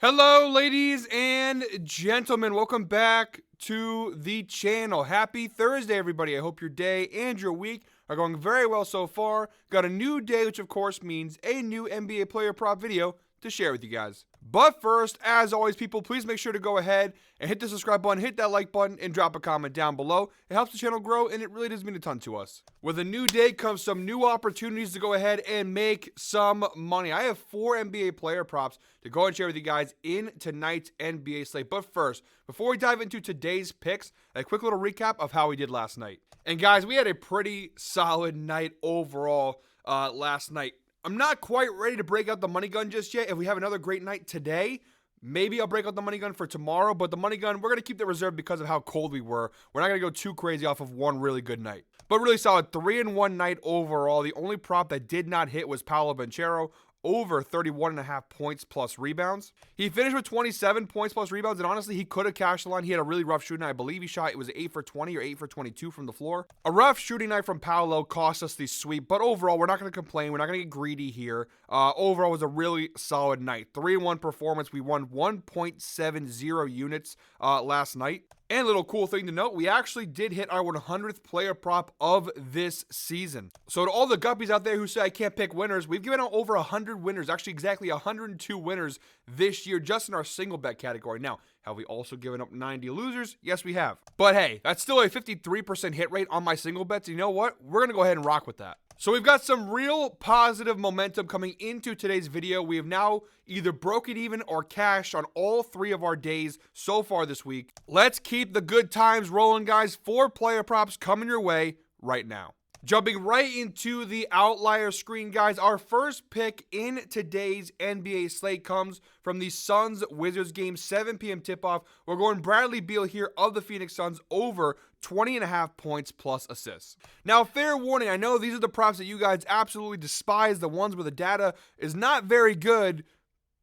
Hello, ladies and gentlemen. Welcome back to the channel. Happy Thursday, everybody. I hope your day and your week are going very well so far. Got a new day, which of course means a new NBA player prop video to share with you guys. But first, as always, people, please make sure to go ahead and hit the subscribe button, hit that like button, and drop a comment down below. It helps the channel grow, and it really does mean a ton to us. With a new day comes some new opportunities to go ahead and make some money. I have 4 NBA player props to go and share with you guys in tonight's NBA slate. But first, before we dive into today's picks, a quick little recap of how we did last night. And guys, we had a pretty solid night overall last night. I'm not quite ready to break out the money gun just yet. If we have another great night today, maybe I'll break out the money gun for tomorrow. But the money gun, we're going to keep the reserve because of how cold we were. We're not going to go too crazy off of one really good night. But really solid 3-1 night overall. The only prop that did not hit was Paolo Banchero over 31.5 points plus rebounds. He finished with 27 points plus rebounds, and honestly, he could have cashed the line. He had a really rough shooting night. I believe he shot, it was 8 for 20 or 8 for 22 from the floor. A rough shooting night from Paolo cost us the sweep, but overall, we're not going to complain. We're not going to get greedy here. Overall, it was a really solid night. 3-1 performance. We won 1.70 units last night. And a little cool thing to note, we actually did hit our 100th player prop of this season. So to all the guppies out there who say I can't pick winners, we've given out over 100 winners, actually exactly 102 winners this year just in our single bet category. Now, have we also given up 90 losers? Yes, we have. But hey, that's still a 53% hit rate on my single bets. You know what? We're going to go ahead and rock with that. So we've got some real positive momentum coming into today's video. We have now either broken even or cashed on all 3 of our days so far this week. Let's keep the good times rolling, guys. 4 player props coming your way right now. Jumping right into the outlier screen, guys. Our first pick in today's NBA slate comes from the Suns-Wizards game, 7 p.m. tip-off. We're going Bradley Beal here of the Phoenix Suns over 20.5 points plus assists. Now, fair warning, I know these are the props that you guys absolutely despise, the ones where the data is not very good,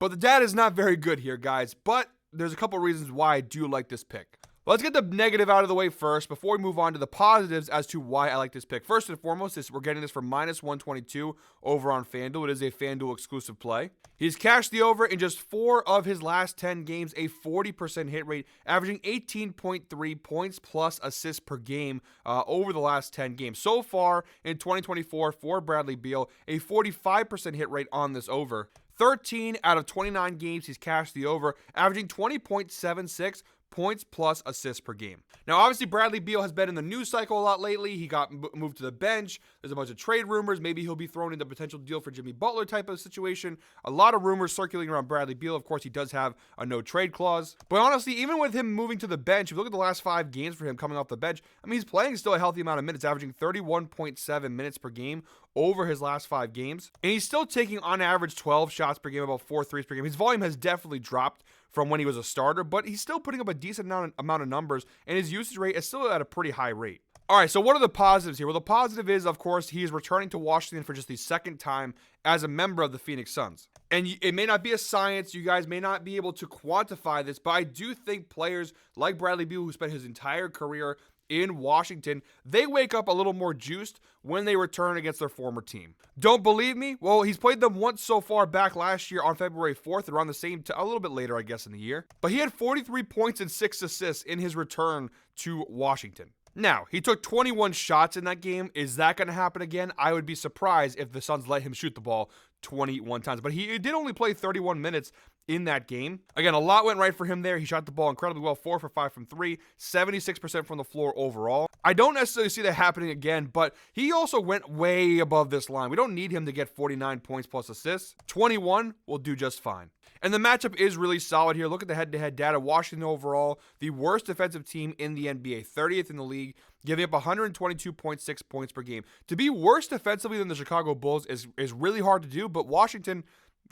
but the data is not very good here, guys. But there's a couple reasons why I do like this pick. Let's get the negative out of the way first before we move on to the positives as to why I like this pick. First and foremost, we're getting this for minus 122 over on FanDuel. It is a FanDuel exclusive play. He's cashed the over in just 4 of his last 10 games, a 40% hit rate, averaging 18.3 points plus assists per game over the last 10 games. So far in 2024 for Bradley Beal, a 45% hit rate on this over. 13 out of 29 games he's cashed the over, averaging 20.76 points plus assists per game. Now, obviously, Bradley Beal has been in the news cycle a lot lately. He got moved to the bench. There's a bunch of trade rumors. Maybe he'll be thrown into a potential deal for Jimmy Butler type of situation. A lot of rumors circulating around Bradley Beal. Of course, he does have a no-trade clause. But honestly, even with him moving to the bench, if you look at the last 5 games for him coming off the bench, I mean, he's playing still a healthy amount of minutes, averaging 31.7 minutes per game over his last 5 games. And he's still taking, on average, 12 shots per game, about 4 threes per game. His volume has definitely dropped from when he was a starter, but he's still putting up a decent amount of numbers, and his usage rate is still at a pretty high rate. All right, so what are the positives here? Well, the positive is, of course, he is returning to Washington for just the second time as a member of the Phoenix Suns. And it may not be a science. You guys may not be able to quantify this, but I do think players like Bradley Beal, who spent his entire career in Washington, they wake up a little more juiced when they return against their former team. Don't believe me? Well, he's played them once so far back last year on February 4th, around the same a little bit later, I guess, in the year. But he had 43 points and 6 assists in his return to Washington. Now, he took 21 shots in that game. Is that going to happen again? I would be surprised if the Suns let him shoot the ball 21 times. But he did only play 31 minutes in that game. Again, a lot went right for him there. He shot the ball incredibly well, 4 for 5 from 3, 76% from the floor overall. I don't necessarily see that happening again, but he also went way above this line. We don't need him to get 49 points plus assists. 21 will do just fine. And the matchup is really solid here. Look at the head-to-head data. Washington overall, the worst defensive team in the NBA, 30th in the league, giving up 122.6 points per game. To be worse defensively than the Chicago Bulls is really hard to do, but Washington,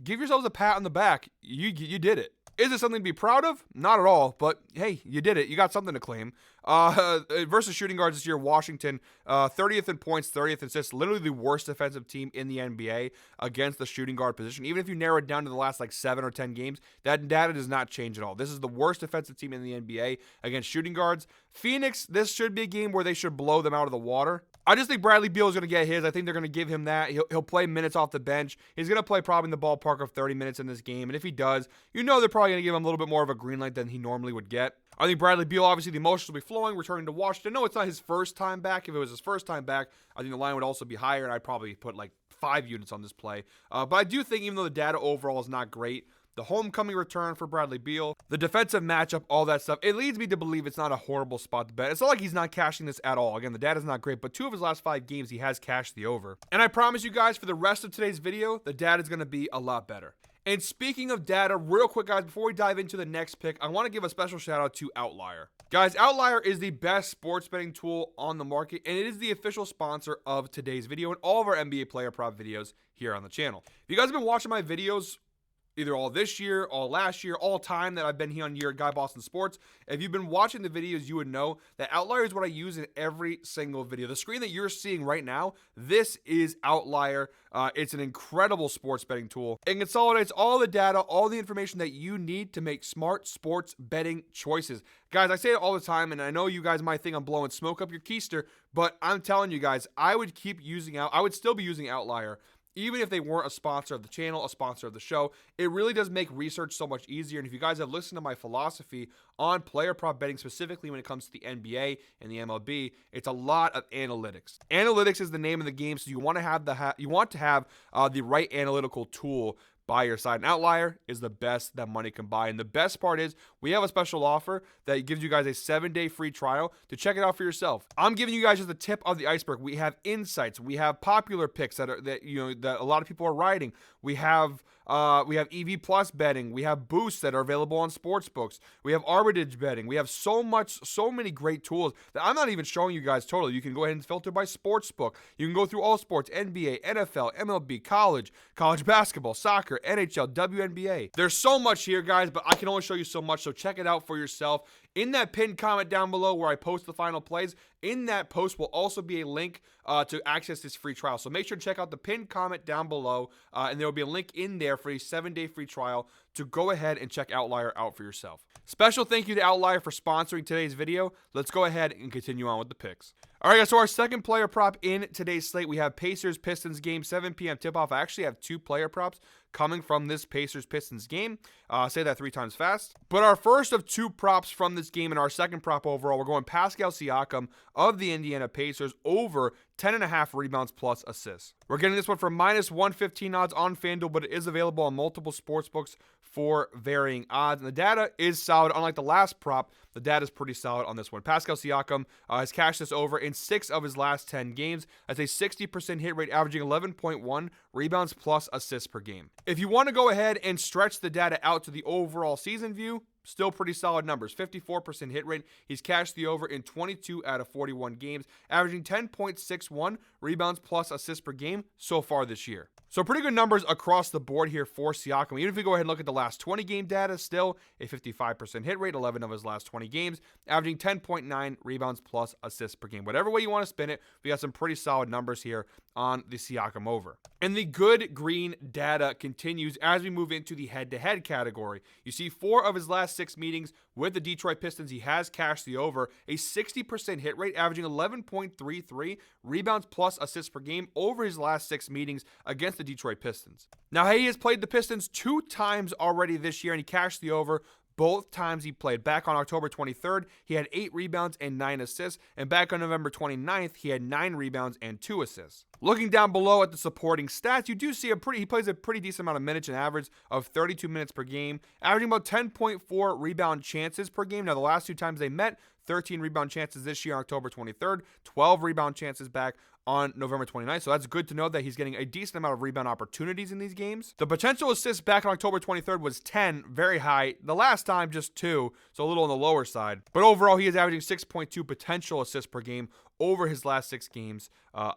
give yourselves a pat on the back. You did it. Is it something to be proud of? Not at all, but hey, you did it. You got something to claim. Versus shooting guards this year, Washington, 30th in points, 30th in assists, literally the worst defensive team in the NBA against the shooting guard position. Even if you narrow it down to the last 7 or 10 games, that data does not change at all. This is the worst defensive team in the NBA against shooting guards. Phoenix, this should be a game where they should blow them out of the water. I just think Bradley Beal is going to get his. I think they're going to give him that. He'll play minutes off the bench. He's going to play probably in the ballpark of 30 minutes in this game. And if he does, they're probably going to give him a little bit more of a green light than he normally would get. I think Bradley Beal, obviously, the emotions will be flowing, returning to Washington. No, it's not his first time back. If it was his first time back, I think the line would also be higher, and I'd probably put like 5 units on this play. But I do think even though the data overall is not great, the homecoming return for Bradley Beal, the defensive matchup, all that stuff, it leads me to believe it's not a horrible spot to bet. It's not like he's not cashing this at all. Again, the data's not great, but 2 of his last 5 games, he has cashed the over. And I promise you guys, for the rest of today's video, the data's going to be a lot better. And speaking of data, real quick, guys, before we dive into the next pick, I want to give a special shout out to Outlier. Guys, Outlier is the best sports betting tool on the market, and it is the official sponsor of today's video and all of our NBA player prop videos here on the channel. If you guys have been watching my videos, either all this year, all last year, all time that I've been here on your Guy Boston Sports, if you've been watching the videos, you would know that Outlier is what I use in every single video. The screen that you're seeing right now, this is Outlier. It's an incredible sports betting tool. It consolidates all the data, all the information that you need to make smart sports betting choices. Guys, I say it all the time, and I know you guys might think I'm blowing smoke up your keister, but I'm telling you guys, I would still be using Outlier. Even if they weren't a sponsor of the channel, a sponsor of the show, it really does make research so much easier. And if you guys have listened to my philosophy on player prop betting, specifically when it comes to the NBA and the MLB, it's a lot of analytics. Analytics is the name of the game, so you want to have the right analytical tool by your side. An Outlier is the best that money can buy. And the best part is we have a special offer that gives you guys a 7-day free trial to check it out for yourself. I'm giving you guys just the tip of the iceberg. We have insights. We have popular picks that a lot of people are riding. We have EV plus betting. We have boosts that are available on sports books. We have arbitrage betting. We have so many great tools that I'm not even showing you guys totally. You can go ahead and filter by sports book. You can go through all sports, NBA, NFL, MLB, college basketball, soccer, NHL, WNBA. There's so much here, guys, but I can only show you so much, so check it out for yourself. In that pinned comment down below where I post the final plays, in that post will also be a link to access this free trial. So make sure to check out the pinned comment down below, and there will be a link in there for a 7-day free trial to go ahead and check Outlier out for yourself. Special thank you to Outlier for sponsoring today's video. Let's go ahead and continue on with the picks. All right, guys, so our second player prop in today's slate, we have Pacers-Pistons game, 7 p.m. tip-off. I actually have 2 player props coming from this Pacers-Pistons game. Say that 3 times fast. But our first of 2 props from this game and our second prop overall, we're going Pascal Siakam of the Indiana Pacers over 10.5 rebounds plus assists. We're getting this one for -115 odds on FanDuel, but it is available on multiple sportsbooks for varying odds. And the data is solid. Unlike the last prop, the data is pretty solid on this one. Pascal Siakam has cashed this over in 6 of his last 10 games. That's a 60% hit rate, averaging 11.1 rebounds plus assists per game. If you want to go ahead and stretch the data out to the overall season view, still pretty solid numbers. 54% hit rate. He's cashed the over in 22 out of 41 games, averaging 10.61 rebounds plus assists per game so far this year. So pretty good numbers across the board here for Siakam. Even if we go ahead and look at the last 20 game data, still a 55% hit rate, 11 of his last 20 games, averaging 10.9 rebounds plus assists per game. Whatever way you want to spin it, we got some pretty solid numbers here on the Siakam over. And the good green data continues as we move into the head-to-head category. You see 4 of his last 6 meetings with the Detroit Pistons, he has cashed the over, a 60% hit rate, averaging 11.33 rebounds plus assists per game over his last 6 meetings against the Detroit Pistons. Now, he has played the Pistons 2 times already this year, and he cashed the over both times he played. Back on October 23rd, he had 8 rebounds and 9 assists, and back on November 29th, he had 9 rebounds and 2 assists. Looking down below at the supporting stats, you do see he plays a pretty decent amount of minutes, an average of 32 minutes per game, averaging about 10.4 rebound chances per game. Now, the last 2 times they met, 13 rebound chances this year on October 23rd, 12 rebound chances back on November 29th. So that's good to know that he's getting a decent amount of rebound opportunities in these games. The potential assists back on October 23rd was 10, very high. The last time, just 2, so a little on the lower side. But overall, he is averaging 6.2 potential assists per game over his last 6 games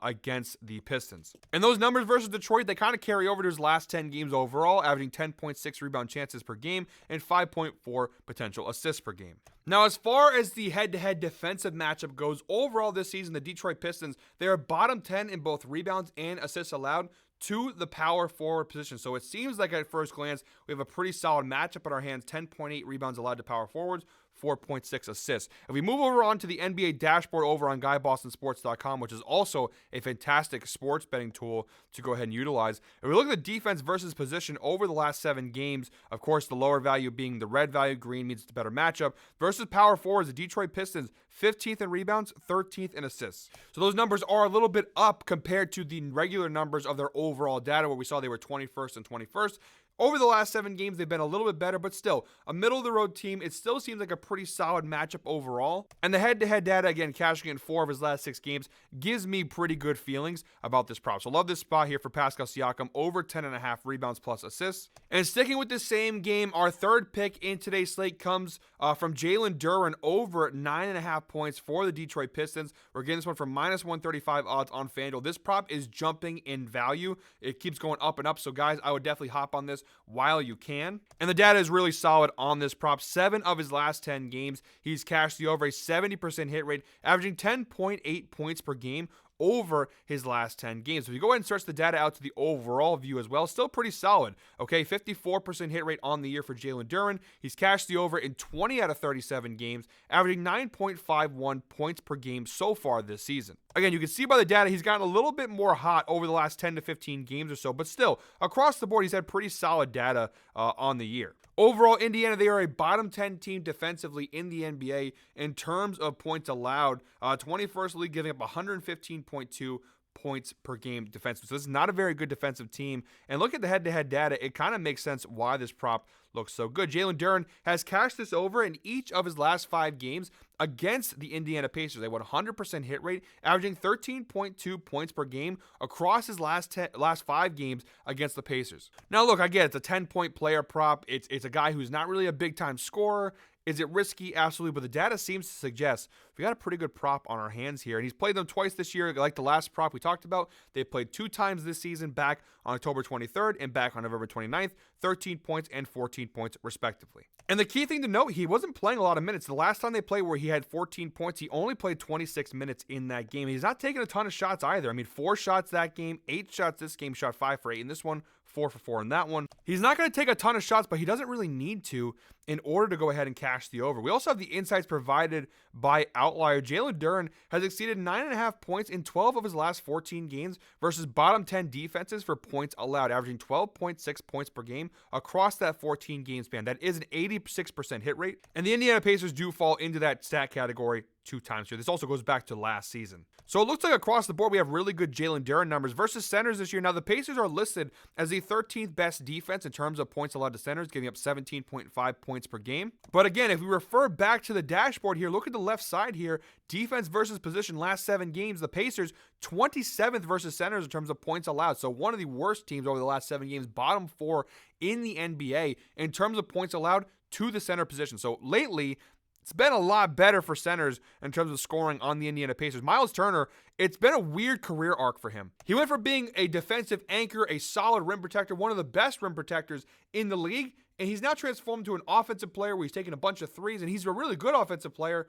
against the Pistons. And those numbers versus Detroit, they kind of carry over to his last 10 games overall, averaging 10.6 rebound chances per game and 5.4 potential assists per game. Now, as far as the head-to-head defensive matchup goes, overall this season, the Detroit Pistons, they are bottom 10 in both rebounds and assists allowed to the power forward position. So it seems like at first glance, we have a pretty solid matchup in our hands. 10.8 rebounds allowed to power forwards, 4.6 assists. If we move over on to the NBA dashboard over on GuyBostonSports.com, which is also a fantastic sports betting tool to go ahead and utilize. If we look at the defense versus position over the last 7 games, of course, the lower value being the red value, green means it's a better matchup, versus power forwards, the Detroit Pistons, 15th in rebounds, 13th in assists. So those numbers are a little bit up compared to the regular numbers of their overall data, where we saw they were 21st and 21st. Over the last 7 games, they've been a little bit better, but still, a middle-of-the-road team. It still seems like a pretty solid matchup overall. And the head-to-head data, again, cashing in 4 of his last 6 games, gives me pretty good feelings about this prop. So love this spot here for Pascal Siakam, over 10.5 rebounds plus assists. And sticking with this same game, our third pick in today's slate comes from Jalen Duren, over 9.5 points for the Detroit Pistons. We're getting this one from minus 135 odds on FanDuel. This prop is jumping in value. It keeps going up and up. So guys, I would definitely hop on this while you can. And the data is really solid on this prop. 7 of his last 10 games, he's cashed the over, a 70% hit rate, averaging 10.8 points per game over his last 10 games. So if you go ahead and search the data out to the overall view as well, still pretty solid. Okay, 54% hit rate on the year for Jalen Duren. He's cashed the over in 20 out of 37 games, averaging 9.51 points per game so far this season. Again, you can see by the data, he's gotten a little bit more hot over the last 10 to 15 games or so, but still, across the board, he's had pretty solid data on the year. Overall, Indiana, they are a bottom 10 team defensively in the NBA in terms of points allowed. 21st league, giving up 115.2 points per game defensively. So this is not a very good defensive team. And look at the head-to-head data. It kind of makes sense why this prop looks so good. Jalen Duren has cashed this over in each of his last 5 games against the Indiana Pacers. They went 100% hit rate, averaging 13.2 points per game across his last 5 games against the Pacers. Now, look, I get it's a 10-point player prop. It's a guy who's not really a big-time scorer. Is it risky? Absolutely. But the data seems to suggest we got a pretty good prop on our hands here. And he's played them twice this year, like the last prop we talked about. They played 2 times this season, back on October 23rd and back on November 29th, 13 points and 14 points respectively. And the key thing to note, he wasn't playing a lot of minutes. The last time they played where he had 14 points, he only played 26 minutes in that game. He's not taking a ton of shots either. I mean, 4 shots that game, 8 shots this game, shot 5 for 8 in this one, 4 for 4 in that one. He's not going to take a ton of shots, but he doesn't really need to in order to go ahead and cash the over. We also have the insights provided by Outlier. Jalen Duren has exceeded 9.5 points in 12 of his last 14 games versus bottom 10 defenses for points allowed, averaging 12.6 points per game across that 14 game span. That is an 86% hit rate. And the Indiana Pacers do fall into that stat category 2 times here. This also goes back to last season. So it looks like across the board we have really good Jalen Duren numbers versus centers this year. Now the Pacers are listed as the 13th best defense in terms of points allowed to centers, giving up 17.5 points per game. But again, if we refer back to the dashboard here, look at the left side here. Defense versus position last 7 games. The Pacers 27th versus centers in terms of points allowed. So one of the worst teams over the last 7 games, bottom 4 in the NBA in terms of points allowed to the center position. So lately, it's been a lot better for centers in terms of scoring on the Indiana Pacers. Miles Turner, it's been a weird career arc for him. He went from being a defensive anchor, a solid rim protector, one of the best rim protectors in the league, and he's now transformed to an offensive player where he's taking a bunch of threes, and he's a really good offensive player,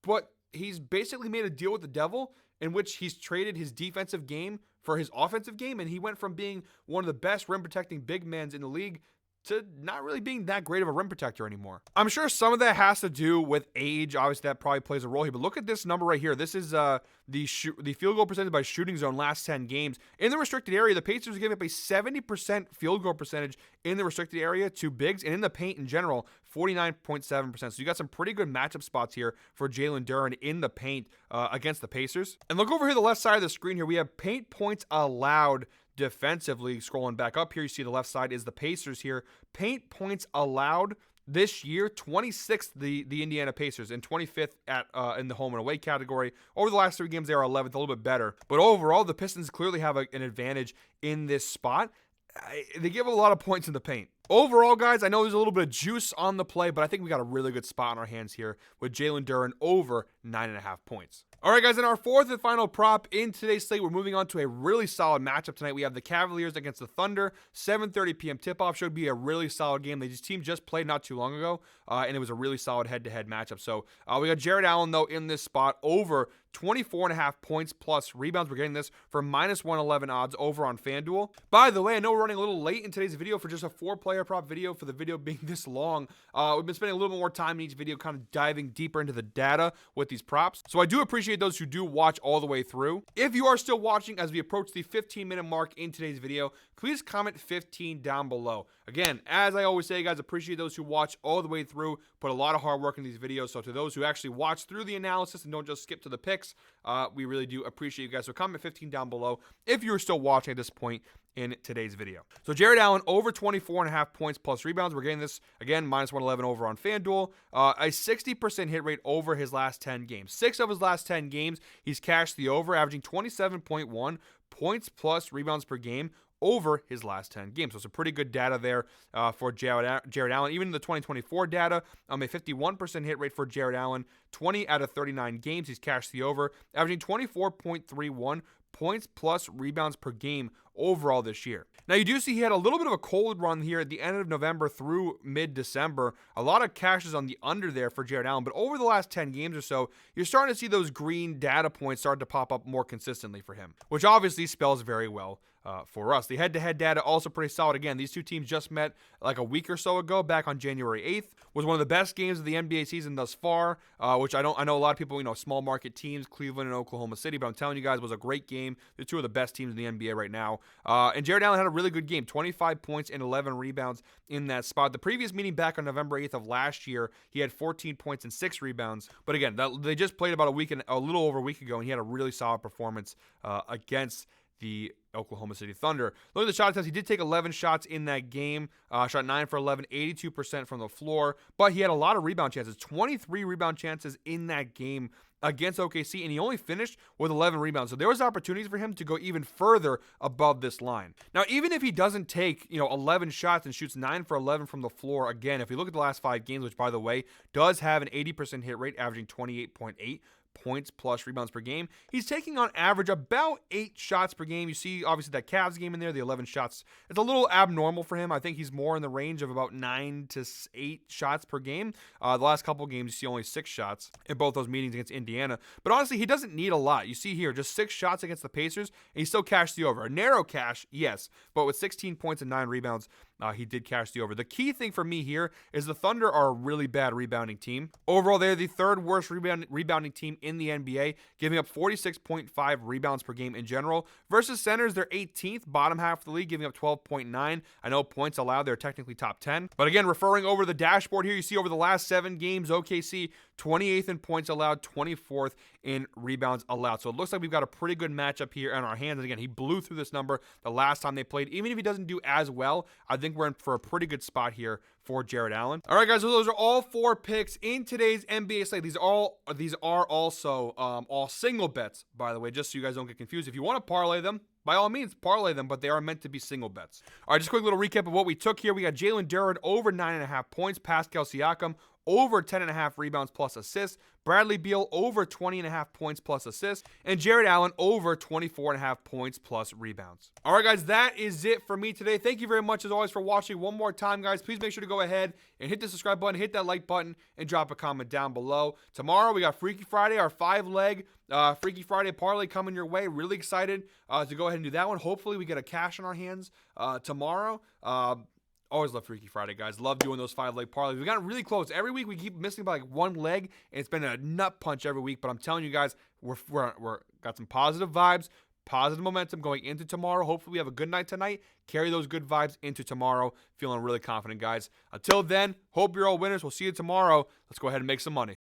but he's basically made a deal with the devil in which he's traded his defensive game for his offensive game, and he went from being one of the best rim protecting big men in the league to not really being that great of a rim protector anymore. I'm sure some of that has to do with age. Obviously, that probably plays a role here. But look at this number right here. This is the field goal percentage by shooting zone last 10 games. In the restricted area, the Pacers are giving up a 70% field goal percentage in the restricted area to bigs, and in the paint in general, 49.7%. So you got some pretty good matchup spots here for Jalen Duren in the paint against the Pacers. And look over here, the left side of the screen here. We have paint points allowed defensively. Scrolling back up here, you see the left side is the Pacers here. Paint points allowed this year, 26th the Indiana Pacers, and 25th in the home and away category. Over the last 3 games, they are 11th, a little bit better. But overall, the Pistons clearly have an advantage in this spot. They give a lot of points in the paint. Overall, guys, I know there's a little bit of juice on the play, but I think we got a really good spot in our hands here with Jalen Duren over 9.5 points. All right, guys, in our fourth and final prop in today's slate, we're moving on to a really solid matchup tonight. We have the Cavaliers against the Thunder. 7:30 p.m. tip-off should be a really solid game. These teams just played not too long ago, and it was a really solid head-to-head matchup. So we got Jared Allen, though, in this spot over 24.5 points plus rebounds. We're getting this for -111 odds over on FanDuel. By the way, I know we're running a little late in today's video for just a 4-player prop video, for the video being this long. We've been spending a little bit more time in each video kind of diving deeper into the data with these props. So I do appreciate those who do watch all the way through. If you are still watching as we approach the 15-minute mark in today's video, please comment 15 down below. Again, as I always say, guys, appreciate those who watch all the way through, put a lot of hard work in these videos. So to those who actually watch through the analysis and don't just skip to the picks, we really do appreciate you guys. So comment 15 down below if you're still watching at this point in today's video. So Jared Allen over 24.5 points plus rebounds. We're getting this, again, -111 over on FanDuel. A 60% hit rate over his last 10 games. 6 of his last 10 games, he's cashed the over, averaging 27.1 points plus rebounds per game over his last 10 games. So some pretty good data there for Jared Allen. Even in the 2024 data, a 51% hit rate for Jared Allen. 20 out of 39 games, he's cashed the over, averaging 24.31 points plus rebounds per game overall this year. Now, you do see he had a little bit of a cold run here at the end of November through mid-December. A lot of cashes on the under there for Jared Allen, but over the last 10 games or so, you're starting to see those green data points start to pop up more consistently for him, which obviously spells very well for us. The head-to-head data also pretty solid. Again, these two teams just met like a week or so ago, back on January 8th. Was one of the best games of the NBA season thus far, which I know a lot of people, small market teams, Cleveland and Oklahoma City, but I'm telling you guys, was a great game. They're two of the best teams in the NBA right now. And Jared Allen had a really good game, 25 points and 11 rebounds in that spot. The previous meeting back on November 8th of last year, he had 14 points and 6 rebounds. But again, they just played about a little over a week ago, and he had a really solid performance against the Oklahoma City Thunder. Look at the shot attempts. He did take 11 shots in that game. Shot 9 for 11, 82% from the floor. But he had a lot of rebound chances, 23 rebound chances in that game against OKC, and he only finished with 11 rebounds. So there was opportunities for him to go even further above this line. Now, even if he doesn't take 11 shots and shoots 9 for 11 from the floor, again, if you look at the last 5 games, which by the way does have an 80% hit rate, averaging 28.8 points plus rebounds per game, he's taking on average about 8 shots per game. You see obviously that Cavs game in there, the 11 shots. It's a little abnormal for him. I think he's more in the range of about 9 to 8 shots per game. The last couple games, you see only 6 shots in both those meetings against Indiana. But honestly, he doesn't need a lot. You see here, just 6 shots against the Pacers, and he still cashed the over. A narrow cash, yes, but with 16 points and 9 rebounds, he did cash the over. The key thing for me here is the Thunder are a really bad rebounding team. Overall, they're the 3rd worst rebounding team in the NBA, giving up 46.5 rebounds per game in general. Versus centers, they're 18th, bottom half of the league, giving up 12.9. I know points allowed, they're technically top 10. But again, referring over the dashboard here, you see over the last 7 games, OKC 28th in points allowed, 24th in rebounds allowed. So it looks like we've got a pretty good matchup here on our hands. And again, he blew through this number the last time they played. Even if he doesn't do as well, I think we're in for a pretty good spot here for Jared Allen. All right, guys, so those are all 4 picks in today's NBA slate. These are also all single bets, by the way, just so you guys don't get confused. If you want to parlay them, by all means, parlay them, but they are meant to be single bets. All right, just a quick little recap of what we took here. We got Jalen Duren over 9.5 points, Pascal Siakam over 10.5 rebounds plus assists, Bradley Beal over 20.5 points plus assists, and Jared Allen over 24.5 points plus rebounds. All right, guys, that is it for me today. Thank you very much, as always, for watching. One more time, guys, please make sure to go ahead and hit the subscribe button, hit that like button, and drop a comment down below. Tomorrow, we got Freaky Friday, our 5-leg Freaky Friday parlay coming your way. Really excited to go ahead and do that one. Hopefully, we get a cash on our hands tomorrow. Always love Freaky Friday, guys. Love doing those 5-leg parlays. We got really close. Every week we keep missing by like 1 leg, and it's been a nut punch every week. But I'm telling you guys, we're got some positive vibes, positive momentum going into tomorrow. Hopefully we have a good night tonight. Carry those good vibes into tomorrow. Feeling really confident, guys. Until then, hope you're all winners. We'll see you tomorrow. Let's go ahead and make some money.